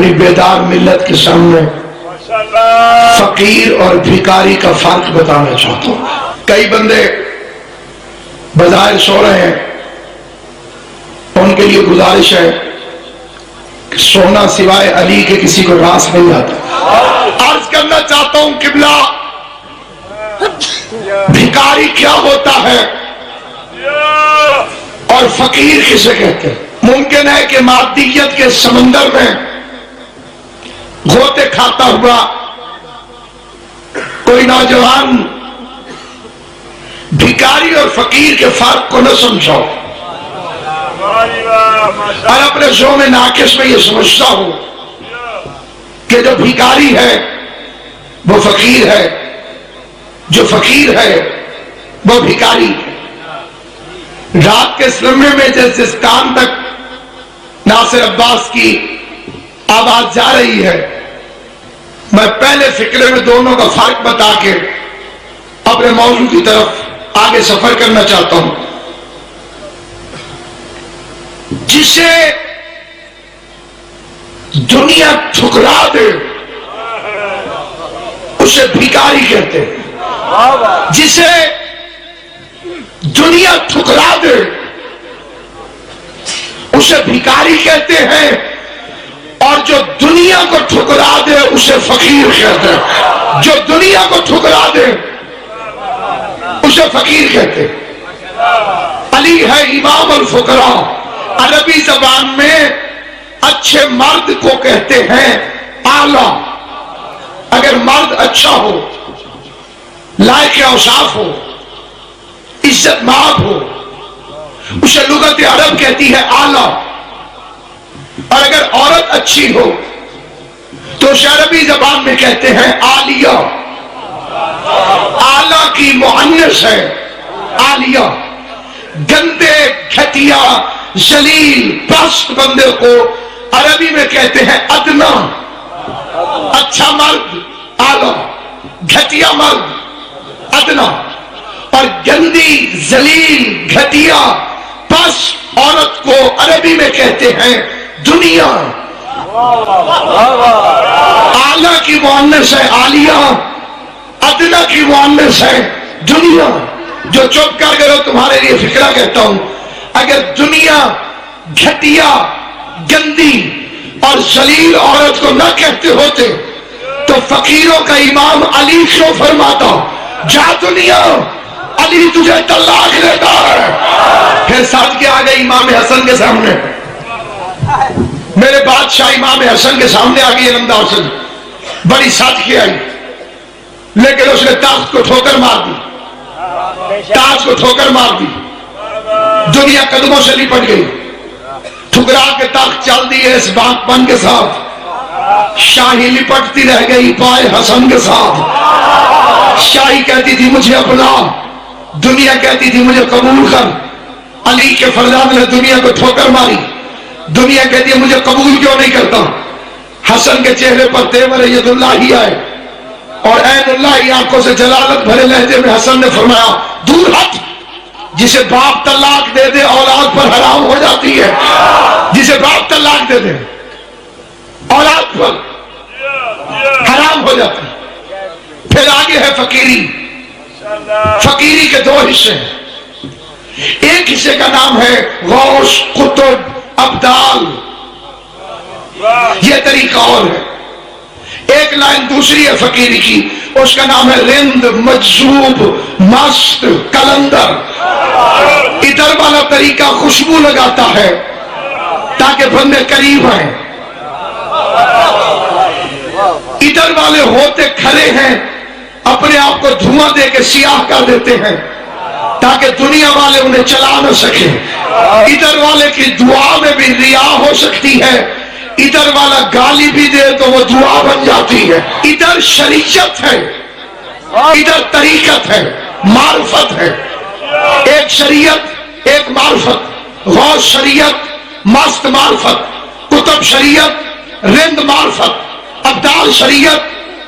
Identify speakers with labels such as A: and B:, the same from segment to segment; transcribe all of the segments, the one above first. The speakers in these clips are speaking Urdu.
A: اپنی بیدار ملت کے سامنے فقیر اور بھکاری کا فرق بتانا چاہتا ہوں. کئی بندے بظاہر سو رہے ہیں، ان کے لیے گزارش ہے کہ سونا سوائے علی کے کسی کو راس نہیں آتا. عرض کرنا چاہتا ہوں قبلہ، بھکاری کیا ہوتا ہے اور فقیر کسے کہتے ہیں؟ ممکن ہے کہ مادیت کے سمندر میں غوطے کھاتا ہوا کوئی نوجوان بھکاری اور فقیر کے فرق کو نہ سمجھا ہو اور اپنے ذوق میں ناقص میں یہ سمجھتا ہو کہ جو بھکاری ہے وہ فقیر ہے، جو فقیر ہے وہ بھکاری ہے. رات کے سلمے میں جس کان تک ناصر عباس کی آواز جا رہی ہے، میں پہلے فکرے میں دونوں کا فرق بتا کے اپنے موضوع کی طرف آگے سفر کرنا چاہتا ہوں. جسے دنیا ٹھکرا دے اسے بھکاری کہتے ہیں. جسے دنیا ٹھکرا دے اسے بھکاری کہتے ہیں، اور جو دنیا کو ٹھکرا دے اسے فقیر کہتے ہیں. جو دنیا کو ٹھکرا دے اسے فقیر کہتے ہیں. علی ہے امام الفقراء. عربی زبان میں اچھے مرد کو کہتے ہیں اعلیٰ. اگر مرد اچھا ہو، لائق اوصاف ہو، عزت مآب ہو، اسے لغت عرب کہتی ہے اعلیٰ. اور اگر عورت اچھی ہو تو اسے عربی زبان میں کہتے ہیں عالیہ. اعلیٰ کی مؤنث ہے عالیہ. گندے، گھٹیا، ذلیل، پست بندے کو عربی میں کہتے ہیں ادنا. اچھا مرد اعلیٰ، گھٹیا مرد ادنا. اور گندی، ذلیل، گھٹیا، پست عورت کو عربی میں کہتے ہیں دنیا. اعلیٰ کی مؤنث ہے عالیہ، ادنا کی مؤنث ہے دنیا. جو چپ کر گئے تمہارے لیے فکرہ کہتا ہوں، اگر دنیا گھٹیا، گندی اور ذلیل عورت کو نہ کہتے ہوتے تو فقیروں کا امام علی کیوں فرماتا جا دنیا علی تجھے طلاق دیتا ہے. پھر ساتھ کے آگے امام حسن کے سامنے، میرے بادشاہ امام حسن کے سامنے آگئی رمدہ حسن، بڑی ساتھ کی آئی، لیکن اس نے تاخت کو ٹھوکر مار دی، تاج کو ٹھوکر مار دی. دنیا قدموں سے لپٹ گئی، ٹھکرا کے تاخت چل دی ہے اس باغ پن کے ساتھ. شاہی لپٹتی رہ گئی پائے حسن کے ساتھ. شاہی کہتی تھی مجھے اپنا، دنیا کہتی تھی مجھے قبول کر. علی کے فرزند نے دنیا کو ٹھوکر ماری. دنیا کہتی ہے مجھے قبول کیوں نہیں کرتا. حسن کے چہرے پر تیور ید اللہ ہی آئے اور عین اللہ ہی آنکھوں سے جلالت بھرے لہجے میں حسن نے فرمایا دور ہٹ. جسے باپ طلاق دے دے اولاد پر حرام ہو جاتی ہے. جسے باپ طلاق دے دے اولاد پر حرام ہو جاتی ہے. پھر آگے ہے فقیری. فقیری کے دو حصے ہیں. ایک حصے کا نام ہے غوث، قطب، ابدال. یہ طریقہ اور ہے. ایک لائن دوسری ہے فقیری کی، اس کا نام ہے رند، مجذوب، مست، کلندر. ادھر والا طریقہ خوشبو لگاتا ہے تاکہ بندے قریب آئیں. ادھر والے ہوتے کھڑے ہیں اپنے آپ کو دھواں دے کے سیاہ کر دیتے ہیں تاکہ دنیا والے انہیں چلا نہ سکیں. ادھر والے کی دعا میں بھی ریا ہو سکتی ہے، ادھر والا گالی بھی دے تو وہ دعا بن جاتی ہے. ادھر شریعت ہے، ادھر طریقت ہے، معرفت ہے. ایک شریعت، ایک معرفت. غوث شریعت، مست معرفت. قطب شریعت، رند معرفت. ابدال شریعت،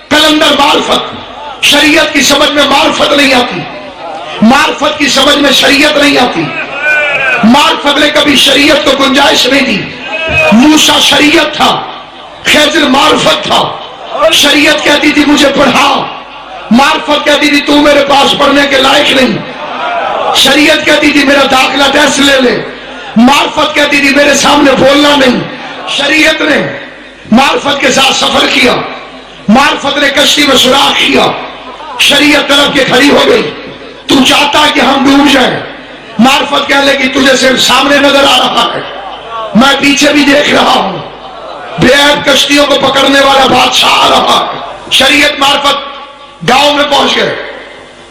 A: کلندر معرفت. شریعت کی سمجھ میں معرفت نہیں آتی، معرفت کی سمجھ میں شریعت نہیں آتی. معرفت نے کبھی شریعت کو گنجائش نہیں دی. موسیٰ شریعت تھا، خضر معرفت تھا، شریعت کہتی تھی مجھے پڑھا، معرفت کہتی تھی تو میرے پاس پڑھنے کے لائق نہیں، شریعت کہتی تھی میرا داخلہ ٹیسٹ لے لے، معرفت کہتی تھی میرے سامنے بولنا نہیں۔ شریعت نے معرفت کے ساتھ سفر کیا، معرفت نے کشتی میں سوراخ کیا، شریعت طرف کے کھڑی ہو گئی، تو چاہتا ہے کہ ہم ڈوب جائیں، معرفت کہنے لگی تجھے صرف سامنے نظر آ رہا ہے، میں پیچھے بھی دیکھ رہا ہوں، بے عیب کشتیوں کو پکڑنے والا بادشاہ آ رہا ہے۔ شریعت معرفت گاؤں میں پہنچ گئے،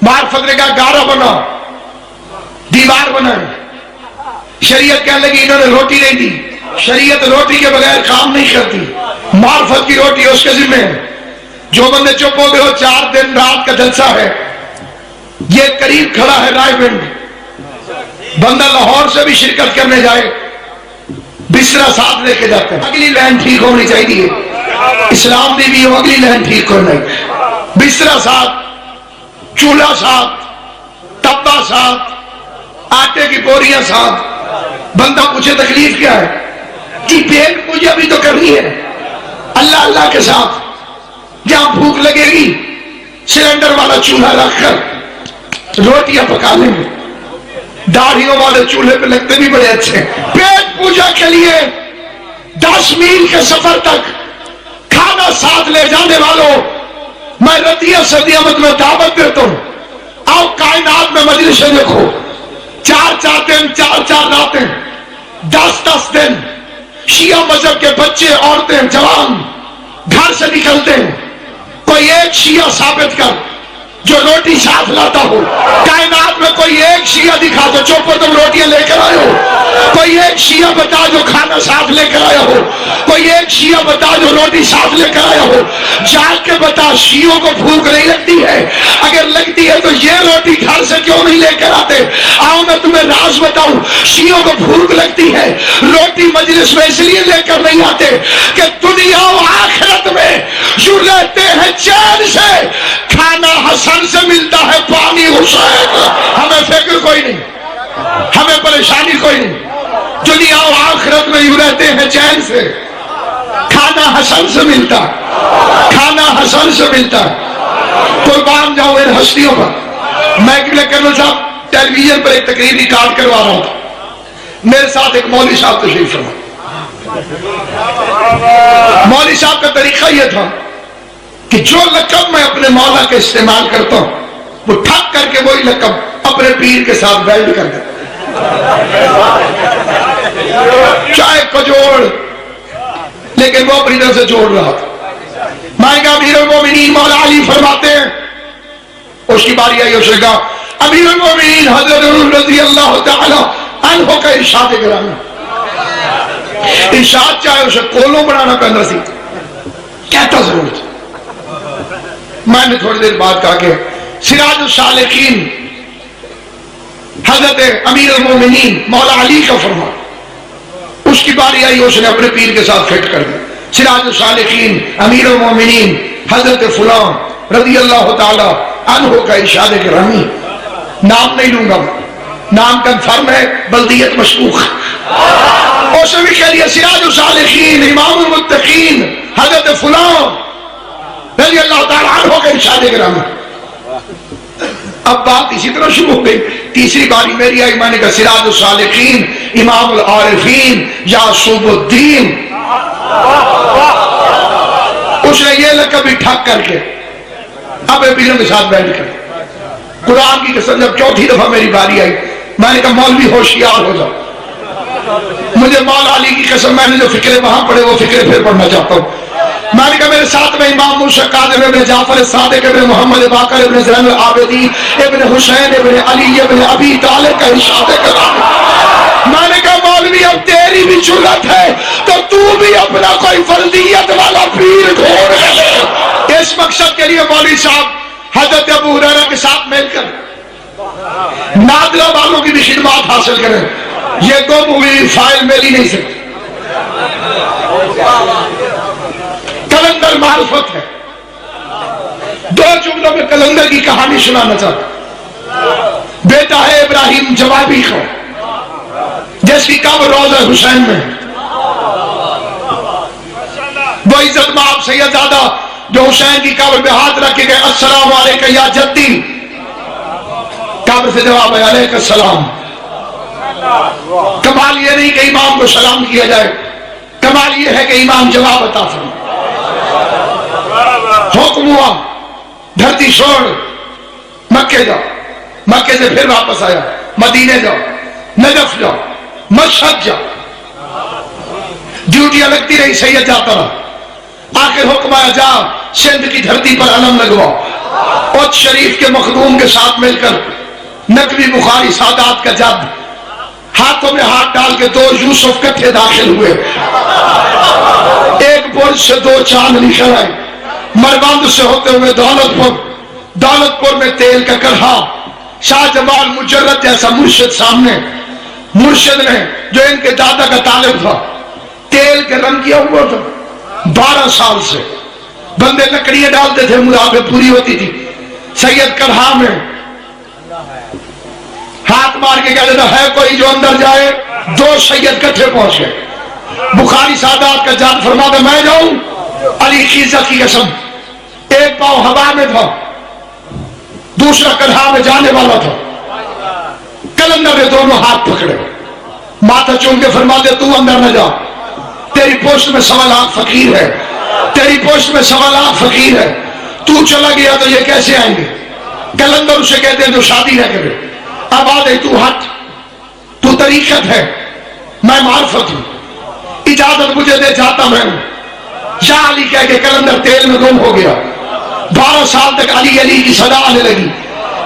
A: معرفت نے کہا گارا بناؤ، دیوار بنائیں، شریعت کہنے لگی انہوں نے روٹی نہیں دی، شریعت روٹی کے بغیر کام نہیں کرتی، معرفت کی روٹی اس کے ذمہ ہے۔ جو بندے چپ ہو گئے ہو، 4 دن رات کا جلسہ ہے، یہ قریب کھڑا ہے رائے گنج، بندہ لاہور سے بھی شرکت کرنے جائے بسترا ساتھ لے کے جاتے ہیں، اگلی لائن ٹھیک ہونی چاہیے، اسلام دی بھی ہو اگلی لائن ٹھیک ہونا ہے، بسترا ساتھ، چولہا ساتھ، تبا ساتھ، آٹے کی بوریاں ساتھ۔ بندہ پوچھے تکلیف کیا ہے؟ جی پیٹ مجھے ابھی تو کرنی ہے، اللہ اللہ کے ساتھ، جہاں بھوک لگے گی سلنڈر والا چولہا رکھ کر روٹیاں پکا لیں گے، داڑھیوں والے چولہے پہ لگتے بھی بڑے اچھے۔ پیٹ پوجا کے لیے 10 میل کے سفر تک کھانا ساتھ لے جانے والوں، میں رضیہ صدیمت میں دعوت دیتا ہوں، آؤ کائنات میں مجلسیں دیکھو، 4 دن 4 راتیں، 10 دن شیعہ مذہب کے بچے عورتیں جوان گھر سے نکلتے ہیں، کوئی ایک شیعہ ثابت کر جو روٹی ساتھ لاتا ہو، کائنات میں کوئی ایک شیعہ دکھا دو جو پر تم روٹیاں لے کر آئے ہو، کوئی ایک شیعہ بتا جو کھانا ساتھ لے کر آیا ہو، کوئی ایک شیعہ بتا جو روٹی ساتھ لے کر آیا ہو، جان کے بتا شیعوں کو بھوک نہیں لگتی ہے؟ اگر لگتی ہے تو یہ روٹی گھر سے کیوں نہیں لے کر آتے؟ آؤ میں تمہیں راز بتاؤں، شیعوں کو بھوک لگتی ہے، روٹی مجلس میں اس لیے لے کر نہیں آتے کہ دنیا و آخرت میں جو رہتے ہیں چین سے، کھانا حسن سے ملتا ہے، پانی حسین، ہمیں فکر کوئی نہیں، ہمیں پریشانی کوئی نہیں، دنیا و آخرت میں یوں رہتے ہیں چین سے، کھانا حسن سے ملتا، کھانا حسن سے ملتا۔ قربان جاؤں ان ہستیوں پر۔ میں کرنل صاحب ٹیلی ویژن پر ایک تقریر ریکارڈ کروا رہا تھا، میرے ساتھ ایک مولوی صاحب تشریف فرما۔ مولوی صاحب کا طریقہ یہ تھا کہ جو لقب میں اپنے مولا کے استعمال کرتا ہوں وہ ٹھک کر کے وہی لقب اپنے پیر کے ساتھ ویلڈ کر دیتا، چاہے کجوڑ، لیکن وہ اپنی طرف سے جوڑ رہا تھا۔ میں کہا امیر المومنین مولا علی فرماتے ہیں، اس کی باری آئی، اس نے کہا امیر المومنین حضرت رضی اللہ تعالی عنہ کا ارشاد گرامی، ارشاد چاہے اسے کولوں بنانا پہنا سی، کہتا ضرور تھا۔ میں نے تھوڑی دیر بعد کہا کہ سراج السالکین حضرت امیر المومنین مولا علی کا فرمان، اس کی باری آئی، اس نے اپنے پیر کے ساتھ فٹ کر دیا، سراج السالکین امیر المومنین حضرت فلان رضی اللہ تعالی عنہ کا ارشاد گرامی۔ نام نہیں لوں گا، نام کنفرم ہے، بلدیت مشکوک، اس نے بھی کہہ لیا سراج السالکین امام المتقین حضرت فلان رضی اللہ تعالی عنہ کا ارشاد گرامی۔ اب بات اسی طرح شروع ہو گئی، تیسری باری میری آئی، میں نے کہا سراج السالکین امام العارفین یعصوب الدین، اس نے یہ لقب بھی ٹھک کر کے اب پیروں کے ساتھ بیٹھ کر قرآن کی قسم جب 4تھی دفعہ میری باری آئی، میں نے کہا مولوی ہوشیار ہو جاؤ، مجھے مولا علی کی قسم میں نے جو فکرے وہاں پڑھے وہ فکرے پھر پڑھنا چاہتا ہوں۔ میں نے کہا میرے ساتھ میں امام موسیٰ قادم ابن جعفر صادق ابن محمد باقر ابن زین العابدین ابن حسین ابن علی ابن ابی طالب کا ارشاد گرامی۔ میں نے کہا مولوی اب تیری بھی جرأت ہے تو بھی اپنا کوئی فردیت والا پیر ڈھونڈ لے۔ اس مقصد کے لیے مولوی صاحب حضرت ابو ہریرہ کے ساتھ مل کر نادرہ والوں کی بھی خدمات حاصل کریں، یہ گم ہوئی فائل مل ہی نہیں سکتی۔ کلندر معرفت ہے، 2 جملوں میں کلندر کی کہانی سنانا چاہتا۔ بیٹا ہے ابراہیم جوابی کا، جس کی قبر روضہ حسین میں، وہ عزت مآب سیدزادہ جو حسین کی قبر پہ ہاتھ رکھ کے گئے، السلام علیکم یا جدی، قبر سے جواب ہے علیکم السلام۔ کمال یہ نہیں کہ امام کو سلام کیا جائے، کمال یہ ہے کہ امام جواب عطا فرمائے۔ حکم ہوا دھرتی چھوڑ مکے جاؤ، مکے سے پھر واپس آیا، مدینے جاؤ، نجف جاؤ، مشہد جاؤ، ڈیوٹیاں لگتی رہی، سید جاتا رہا۔ آخر حکم آیا جا سندھ کی دھرتی پر علم لگواؤ۔ اوت شریف کے مخدوم کے ساتھ مل کر نقوی بخاری سادات کا جد، ہاتھوں میں ہاتھ ڈال کے 2 یوسف کٹھے داخل ہوئے، ایک برج سے 2 چاند نکل آئے، مربند سے ہوتے ہوئے دولت پور میں تیل کا کڑھا، شاہ جمال مجرد جیسا مرشد سامنے، مرشد نے جو ان کے دادا کا طالب تھا تیل کے رنگ کیا ہوا تھا، 12 سال سے بندے لکڑیاں ڈالتے تھے، مرادیں پوری ہوتی تھی۔ سید کڑھا میں ہاتھ مار کے کہہ دیتا ہے کوئی جو اندر جائے، 2 سید کٹھے پہنچ گئے۔ بخاری سادات کا جان فرماتا میں جاؤں، علی کی عزت کی قسم، ایک پاؤں ہوا میں تھا، دوسرا کڑھا میں جانے والا تھا، کلندر نے دونوں ہاتھ پکڑے، ماتھا چوم کے فرماتے تو اندر نہ جا، تیری پوسٹ میں 1.25 لاکھ فقیر ہے، تیری پوسٹ میں 1.25 لاکھ فقیر ہے، تو چلا گیا تو یہ کیسے آئیں گے؟ کلندر اسے کہتے ہیں جو شادی نہ کرے، اب آدھے تو ہٹ، تو طریقت ہے، میں معرفت ہوں، اجازت مجھے دے جاتا میں ہوں۔ یا علی کہہ کے کلندر تیل میں گم ہو گیا۔ 12 سال تک علی علی کی صدا آنے لگی،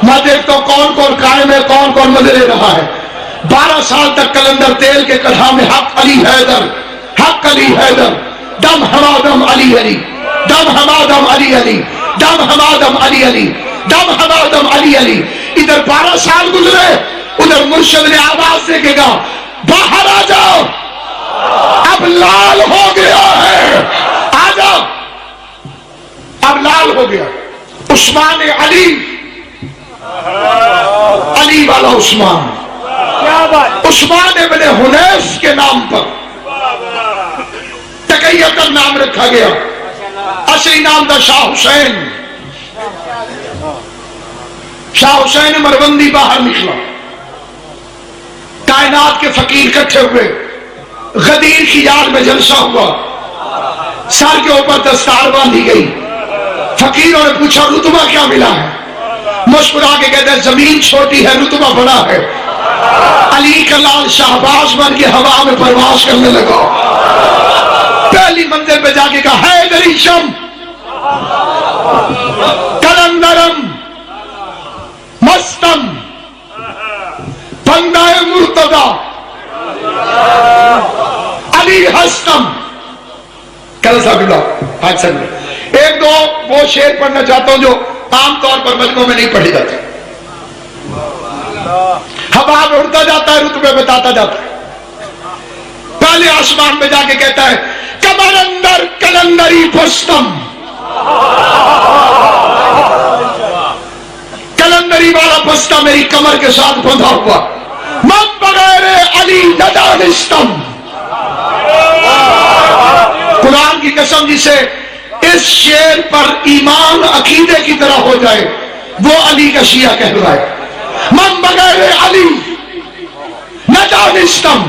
A: میں دیکھتا ہوں کون کون قائم ہے، کون کون مدد لے رہا ہے۔ 12 سال تک کلندر تیل کے کڑھا میں حق علی حیدر، حق علی حیدر، دم ہمادم علی علی، دم ہمادم علی علی، دم ہمادم علی علی، دم ہمادم علی علی۔ ادھر 12 سال گزرے، ادھر مرشد نے آواز دے کے کہا باہر آ جاؤ، اب لال ہو گیا ہے، آ جاؤ، اب لال ہو گیا۔ عثمان علی، علی والا عثمان، عثمان ابن حنیف کے نام پر تقیتاً نام رکھا گیا، اصلی نام تھا شاہ حسین۔ شاہ حسین مروندی باہر نکلا، کائنات کے فقیر کٹھے ہوئے، غدیر کی یاد میں جلسہ ہوا، سر کے اوپر دستار باندھی گئی، فقیروں نے پوچھا رتبہ کیا ملا ہے؟ مسکرا کے کہتے ہیں زمین چھوٹی ہے رتبہ بڑا ہے۔ علی کا لال شہباز بن کے ہوا میں پرواز کرنے لگا، پہلی منزل پہ جا کے کہا حیدری شم کلندرم مستم بندہ مرتضی علی ہستم۔ کل صاحب آج سن ایک دو وہ شعر پڑھنا چاہتا ہوں جو عام طور پر ملکوں میں نہیں پڑھی جاتی، ہوا میں اڑتا جاتا ہے، رتبے بتاتا جاتا ہے۔ پہلے آسمان میں جا کے کہتا ہے کمر اندر کلندری پستم، کلندری والا پستہ میری کمر کے ساتھ بندھا ہوا، من بغیر علی ندانستم۔ قرآن کی قسم جسے اس شعر پر ایمان عقیدے کی طرح ہو جائے وہ علی کا شیعہ کہلائے۔ من بغیر علی ندانستم،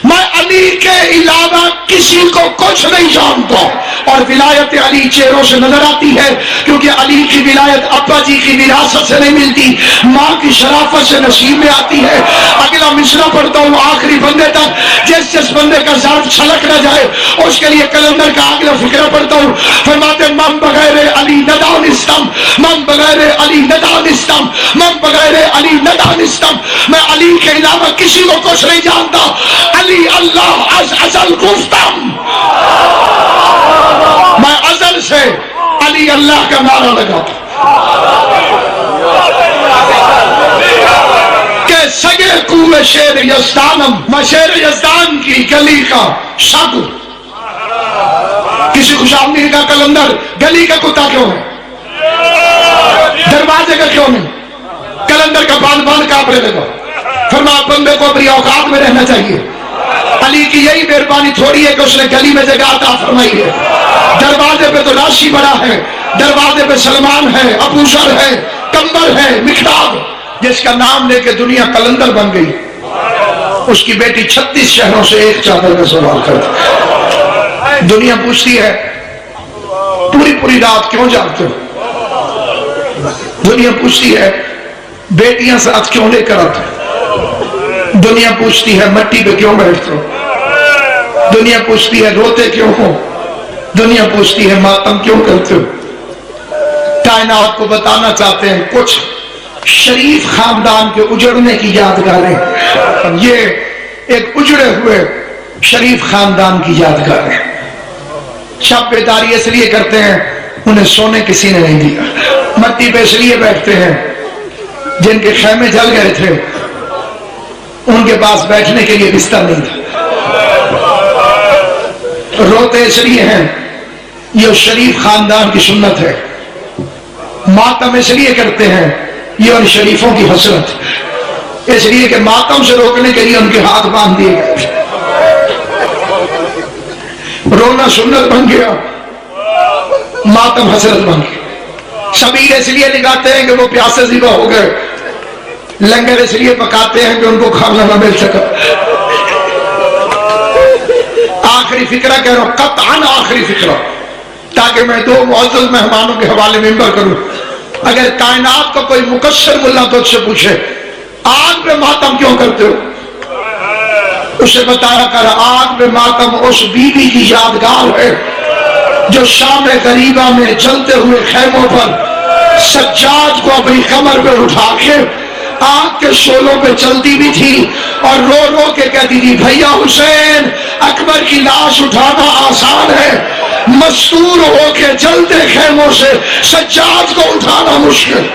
A: میں علی کے علاوہ کسی کو کچھ نہیں جانتا، اور ولایت علی چہروں سے نظر آتی ہے کیونکہ علی کی ولایت ابا جی کی وراثت سے نہیں ملتی، ماں کی شرافت سے نصیب میں آتی ہے۔ اگلا مصرع پڑھتا ہوں آخری بندے تک، جس بندے کا ظرف چھلک نہ جائے اس کے لیے کلندر کا اگلا فقرہ پڑھتا ہوں۔ فرماتے من بغیر علی ندانستم، من بغیر علی ندانستم، من بغیر علی ندانستم، میں علی کے علاوہ کسی کو کچھ نہیں جانتا، علی اللہ از ازل گفتم، میں ازل سے علی اللہ کا نعرہ لگاتا کہ سگے کوئے شیر یزدانم، میں شیر یزدان کی گلی کا شاگو۔ کسی خوشامدی نے کہا کلندر گلی کا کتا کیوں ہے، دروازے کا کیوں نہیں؟ کلندر کا بان بان کانپنے لگا، فرمایا بندے کو اپنی اوقات میں رہنا چاہیے، علی کی یہی مہربانی تھوڑی ہے کہ اس نے گلی میں جگہ عطا فرمائی ہے. دروازے پہ تو راشی بڑا ہے، دروازے پہ سلمان ہے، ابو ذر ہے، کمبر ہے، مقداد، جس کا نام لے کے دنیا کلندر بن گئی. اس کی بیٹی 36 شہروں سے ایک چادر کا سوال کرتی. دنیا پوچھتی ہے پوری رات کیوں جاگتے ہو؟ دنیا پوچھتی ہے بیٹیاں ساتھ کیوں لے کر آتے ہو؟ دنیا پوچھتی ہے مٹی پہ کیوں بیٹھتے ہو؟ دنیا پوچھتی ہے روتے کیوں ہو؟ دنیا پوچھتی ہے ماتم کیوں کرتے ہو؟ کائنات کو بتانا چاہتے ہیں کچھ شریف خاندان کے اجڑنے کی یادگاریں. یہ ایک اجڑے ہوئے شریف خاندان کی یادگاریں. شب بیداری اس لیے کرتے ہیں انہیں سونے کسی نے نہیں دیا. مٹی پہ اس لیے بیٹھتے ہیں جن کے خیمے جل گئے تھے ان کے پاس بیٹھنے کے لیے بستر نہیں تھا. روتے اس لیے ہیں یہ شریف خاندان کی سنت ہے. ماتم اس لیے کرتے ہیں یہ ان شریفوں کی حسرت، اس لیے کہ ماتم سے روکنے کے لیے ان کے ہاتھ باندھ دیے گئے. رونا سنت بن گیا، ماتم حسرت بن گیا. شبیر اس لیے نکالتے ہیں کہ وہ پیاسے ذبح ہو گئے، لنگر اس لیے پکاتے ہیں کہ ان کو کھانا نہ مل سکا. آخری فکرہ کہہ رہا ہوں، قطعاً آخری فکرہ، تاکہ میں 2 معزز مہمانوں کے حوالے ممبر کروں. اگر کائنات کا کوئی مقصر ملا تجھ سے پوچھے آگ پہ ماتم کیوں کرتے ہو، اسے بتایا کر آگ پہ ماتم اس بیوی کی یادگار ہے جو شام غریبہ میں جلتے ہوئے خیموں پر سجاد کو اپنی کمر پہ اٹھا کے آگ کے شعلوں پہ چلتی بھی تھی اور رو رو کے کہتی تھی بھیا حسین اکبر کی لاش اٹھانا آسان ہے، مستور ہو کے جلتے خیموں سے سجاد کو اٹھانا مشکل.